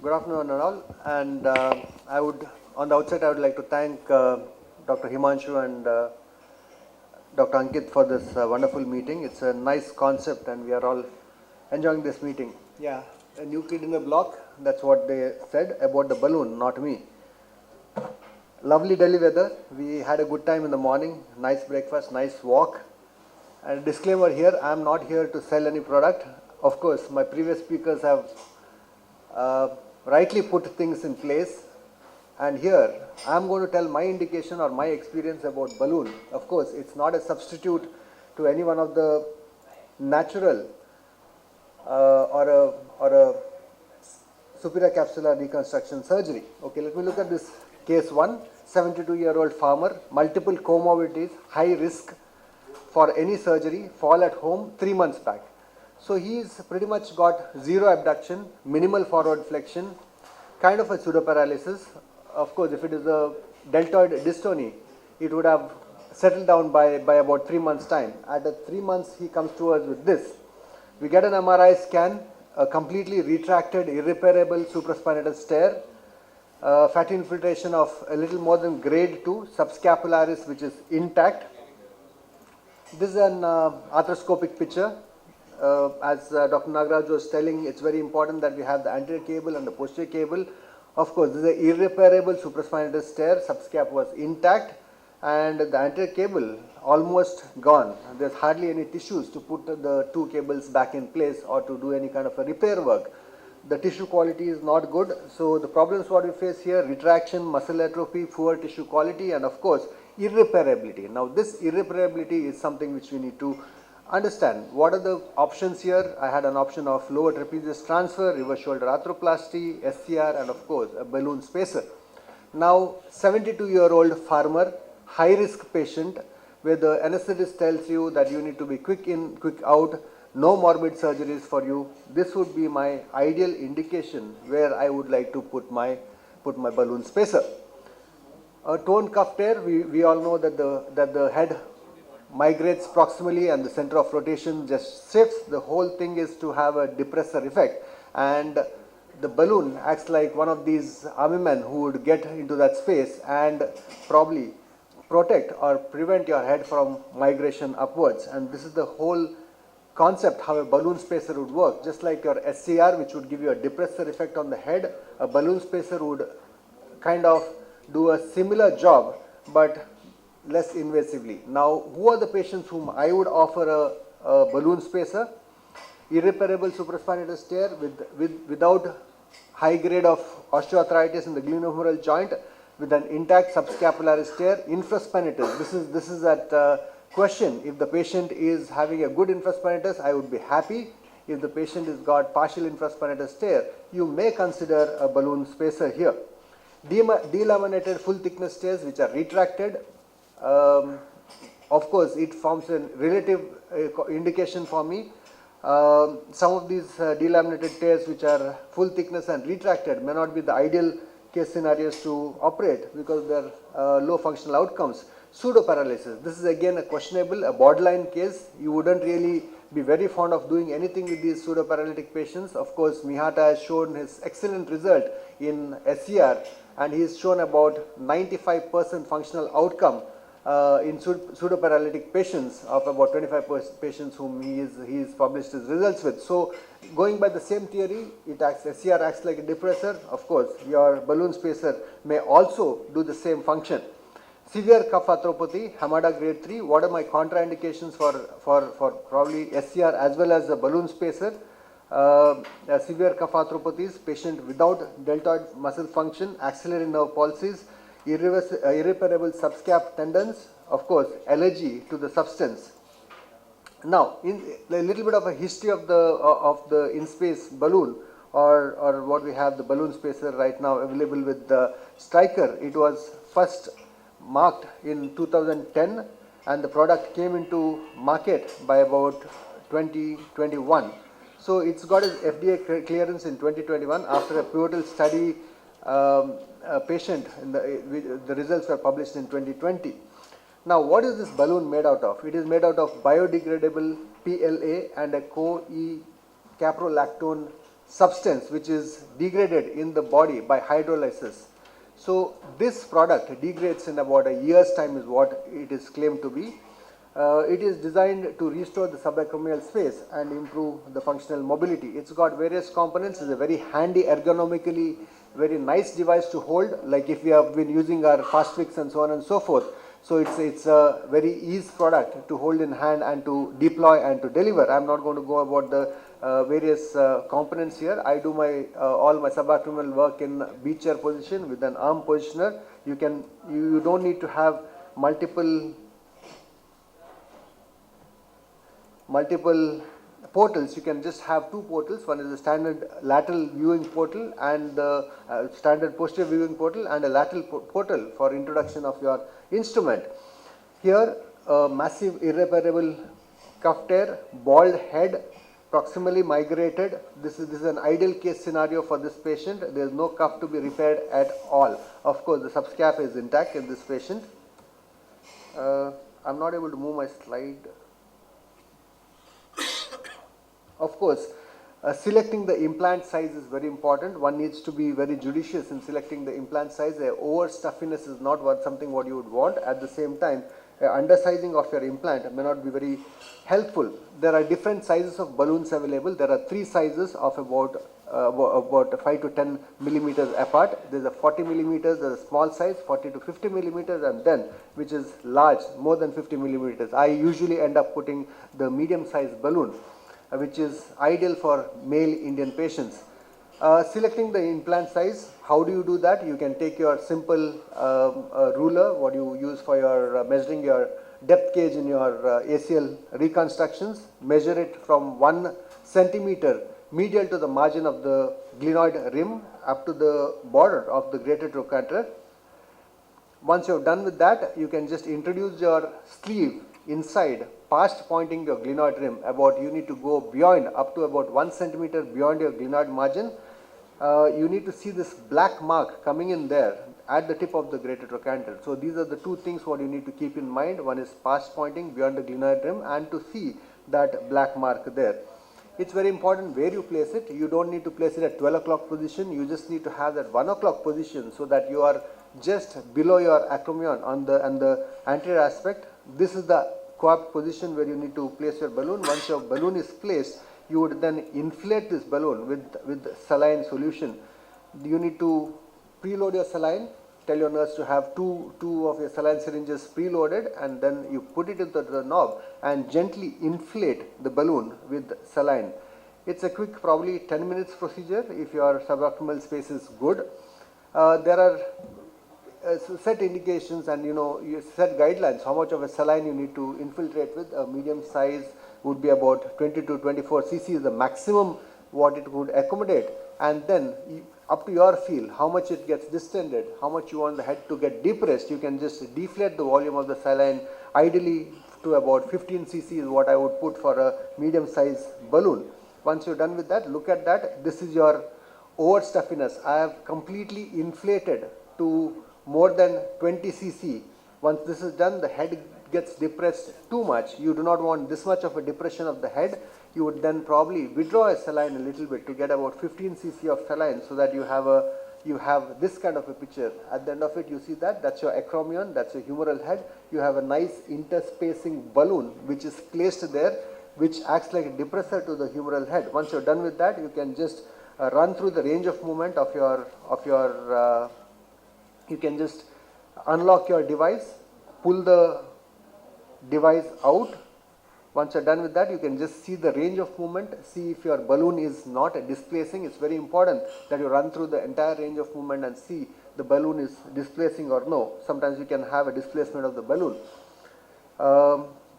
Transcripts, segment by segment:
Good afternoon and all. And on the outset, I would like to thank Dr. Himanshu and Dr. Ankit for this wonderful meeting. It's a nice concept, and we are all enjoying this meeting. Yeah, a new kid in the block. That's what they said about the balloon, not me. Lovely Delhi weather. We had a good time in the morning. Nice breakfast, nice walk. And disclaimer here: I am not here to sell any product. Of course, my previous speakers have rightly put things in place, and here I am going to tell my indication or my experience about balloon. Of course, it's not a substitute to any one of the natural or a superior capsular reconstruction surgery. Okay, let me look at this case 1. 72-year-old farmer, multiple comorbidities, high risk for any surgery, fall at home 3 months back. So he's pretty much got zero abduction, minimal forward flexion, kind of a pseudoparalysis. Of course, if it is a deltoid dystony, it would have settled down by about 3 months' time. At 3 months, he comes to us with this. We get an MRI scan, a completely retracted, irreparable supraspinatus tear, fatty infiltration of a little more than grade 2, subscapularis, which is intact. This is an arthroscopic picture. As Dr. Nagaraj was telling, it's very important that we have the anterior cable and the posterior cable. Of course, this is an irreparable supraspinatus tear. Subscap was intact, and the anterior cable almost gone. There's hardly any tissues to put the two cables back in place or to do any kind of a repair work. The tissue quality is not good. So the problems what we face here: retraction, muscle atrophy, poor tissue quality, and of course irreparability. Now this irreparability is something which we need to understand. What are the options here? I had an option of lower trapezius transfer, reverse shoulder arthroplasty, SCR, and of course a balloon spacer. Now 72-year-old farmer, high risk patient, where the anesthetist tells you that you need to be quick in, quick out, no morbid surgeries for you. This would be my ideal indication where I would like to put my balloon spacer. A torn cuff tear, we all know that the head migrates proximally and the center of rotation just shifts. The whole thing is to have a depressor effect, and the balloon acts like one of these army men who would get into that space and probably protect or prevent your head from migration upwards. And this is the whole concept how a balloon spacer would work. Just like your SCR, which would give you a depressor effect on the head, a balloon spacer would kind of do a similar job but less invasively. Now, who are the patients whom I would offer a balloon spacer? Irreparable supraspinatus tear without high grade of osteoarthritis in the glenohumeral joint, with an intact subscapularis tear, infraspinatus. This is that question. If the patient is having a good infraspinatus, I would be happy. If the patient has got partial infraspinatus tear, you may consider a balloon spacer here. Delaminated full thickness tears which are retracted. Of course, it forms a relative indication for me. Some of these delaminated tears which are full thickness and retracted may not be the ideal case scenarios to operate because they are low functional outcomes. Pseudoparalysis. This is again a questionable, a borderline case. You wouldn't really be very fond of doing anything with these pseudoparalytic patients. Of course, Mihata has shown his excellent result in SCR, and he has shown about 95% functional outcome in pseudoparalytic patients of about 25 patients whom he is published his results with. So going by the same theory, SCR acts like a depressor. Of course, your balloon spacer may also do the same function. Severe cuff arthropathy, Hamada grade 3. What are my contraindications for probably SCR as well as the balloon spacer? Severe cuff arthropathies, patient without deltoid muscle function, axillary nerve palsies, irreparable subscap tendons, of course, allergy to the substance. Now, in a little bit of a history of the in-space balloon, or what we have the balloon spacer right now available with the Stryker. It was first marked in 2010, and the product came into market by about 2021. So it's got its FDA clearance in 2021 after a pivotal study. A patient, the results were published in 2020. Now, what is this balloon made out of? It is made out of biodegradable PLA and a co-E caprolactone substance which is degraded in the body by hydrolysis. So this product degrades in about a year's time is what it is claimed to be. It is designed to restore the subacromial space and improve the functional mobility. It's got various components. It's a very handy, ergonomically very nice device to hold, like if we have been using our fast fix and so on and so forth. So it's a very easy product to hold in hand and to deploy and to deliver. I'm not going to go about the various components here. I do my all my subacromial work in beach chair position with an arm positioner. You don't need to have multiple portals. You can just have two portals. One is a standard lateral viewing portal and the standard posterior viewing portal, and a lateral portal for introduction of your instrument. Here massive irreparable cuff tear, bald head, proximally migrated. This is an ideal case scenario for this patient. There is no cuff to be repaired at all. Of course the subscap is intact in this patient. I'm not able to move my slide. Of course, selecting the implant size is very important. One needs to be very judicious in selecting the implant size. Over stuffiness is not something what you would want. At the same time, undersizing of your implant may not be very helpful. There are different sizes of balloons available. There are three sizes of about 5 to 10 millimeters apart. There is a 40 millimeters, there is a small size 40 to 50 millimeters, and then which is large, more than 50 millimeters. I usually end up putting the medium size balloon, which is ideal for male Indian patients. Selecting the implant size, how do you do that? You can take your simple ruler, what you use for your measuring your depth gauge in your ACL reconstructions, measure it from 1 centimeter medial to the margin of the glenoid rim up to the border of the greater trochanter. Once you have done with that, you can just introduce your sleeve inside, past pointing your glenoid rim. You need to go beyond, up to about 1 centimeter beyond your glenoid margin. You need to see this black mark coming in there at the tip of the greater trochanter. So these are the two things what you need to keep in mind. One is past pointing beyond the glenoid rim, and to see that black mark there. It's very important where you place it. You don't need to place it at 12 o'clock position. You just need to have that 1 o'clock position, so that you are just below your acromion on the anterior aspect. This is the co-op position where you need to place your balloon. Once your balloon is placed, you would then inflate this balloon with saline solution. You need to preload your saline. Tell your nurse to have two of your saline syringes preloaded, and then you put it into the knob and gently inflate the balloon with saline. It's a quick, probably 10 minutes procedure if your subacromial space is good. There are set indications and you set guidelines how much of a saline you need to infiltrate with. A medium size would be about 20 to 24 cc is the maximum what it would accommodate, and then up to your feel how much it gets distended, how much you want the head to get depressed. You can just deflate the volume of the saline. Ideally to about 15 cc is what I would put for a medium size balloon. Once you're done with that, look at that. This is your over stuffiness. I have completely inflated to more than 20 cc. Once this is done, the head gets depressed too much. You do not want this much of a depression of the head. You would then probably withdraw a saline a little bit to get about 15 cc of saline, so that you have this kind of a picture. At the end of it, you see that's your acromion, that's your humeral head. You have a nice interspacing balloon which is placed there, which acts like a depressor to the humeral head. Once you're done with that, you can just run through the range of movement of your you can just unlock your device, pull the device out. Once you're done with that, you can just see the range of movement, see if your balloon is not displacing. It's very important that you run through the entire range of movement and see the balloon is displacing or no. Sometimes you can have a displacement of the balloon.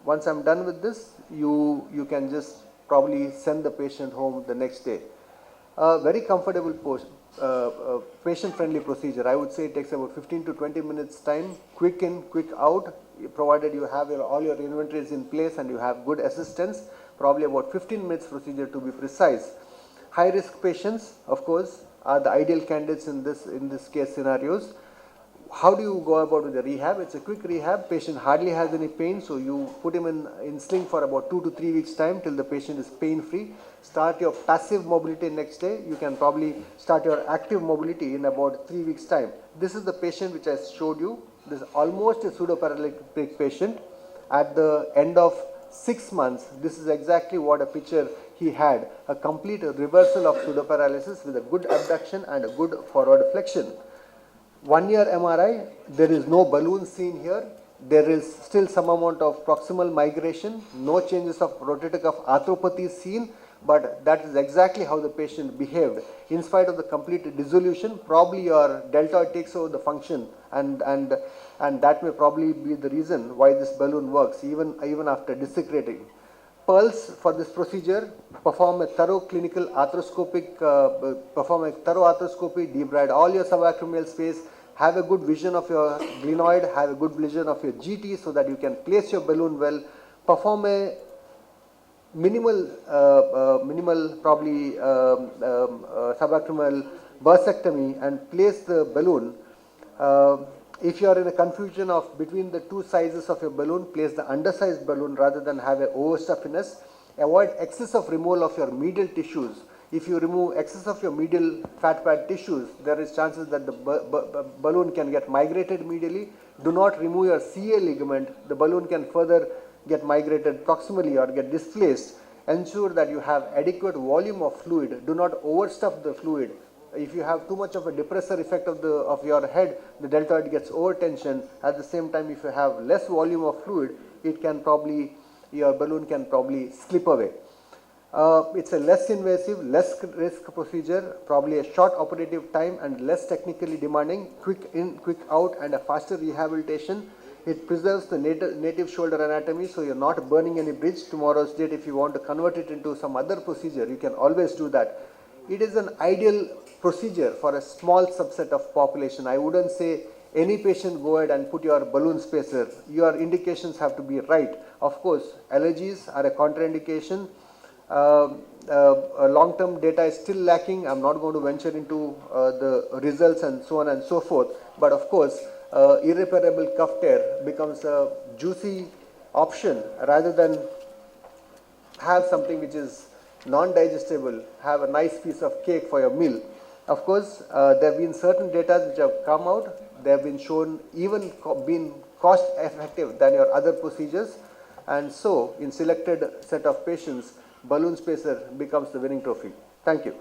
Once I'm done with this, you can just probably send the patient home the next day. Very comfortable patient-friendly procedure. I would say it takes about 15 to 20 minutes time, quick in, quick out, provided you have all your inventories in place and you have good assistance. Probably about 15 minutes procedure to be precise. High-risk patients, of course, are the ideal candidates in this case scenarios. how do you go about with the rehab? It's a quick rehab. Patient hardly has any pain, so you put him in sling for about 2 to 3 weeks time till the patient is pain free. Start your passive mobility next day. You can probably start your active mobility in about 3 weeks time. This is the patient which I showed you. This is almost a pseudo-paralytic patient. At the end of 6 months, this is exactly what a picture he had, a complete reversal of pseudo-paralysis with a good abduction and a good forward flexion. 1 year MRI, there is no balloon seen here. There is still some amount of proximal migration, no changes of rotator cuff arthropathy seen, but that is exactly how the patient behaved. In spite of the complete dissolution, probably your deltoid takes over the function, and that may probably be the reason why this balloon works even after desecrating. Pulse for this procedure, perform a thorough clinical arthroscopy, debride all your subacromial space, have a good vision of your glenoid, have a good vision of your GT so that you can place your balloon well, perform a minimal probably subacromial bursectomy and place the balloon. If you are in a confusion of between the two sizes of your balloon, place the undersized balloon rather than have a overstuffiness. Avoid excess of removal of your medial tissues. If you remove excess of your medial fat pad tissues, there is chances that the balloon can get migrated medially. Do not remove your CA ligament. The balloon can further get migrated proximally or get displaced. Ensure that you have adequate volume of fluid. Do not overstuff the fluid. If you have too much of a depressor effect of your head, the deltoid gets overtension. At the same time, if you have less volume of fluid, your balloon can probably slip away. It's a less invasive, less risk procedure, probably a short operative time and less technically demanding, quick in, quick out, and a faster rehabilitation. It preserves the native shoulder anatomy, so you're not burning any bridge. Tomorrow's date, if you want to convert it into some other procedure, you can always do that. It is an ideal procedure for a small subset of population. I wouldn't say any patient go ahead and put your balloon spacer. Your indications have to be right. Of course, allergies are a contraindication. Long-term data is still lacking. I'm not going to venture into the results and so on and so forth. But of course, irreparable cuff tear becomes a juicy option rather than have something which is non-digestible, have a nice piece of cake for your meal. Of course, there have been certain data which have come out. They have been shown even been cost effective than your other procedures, and so in selected set of patients, balloon spacer becomes the winning trophy. Thank you.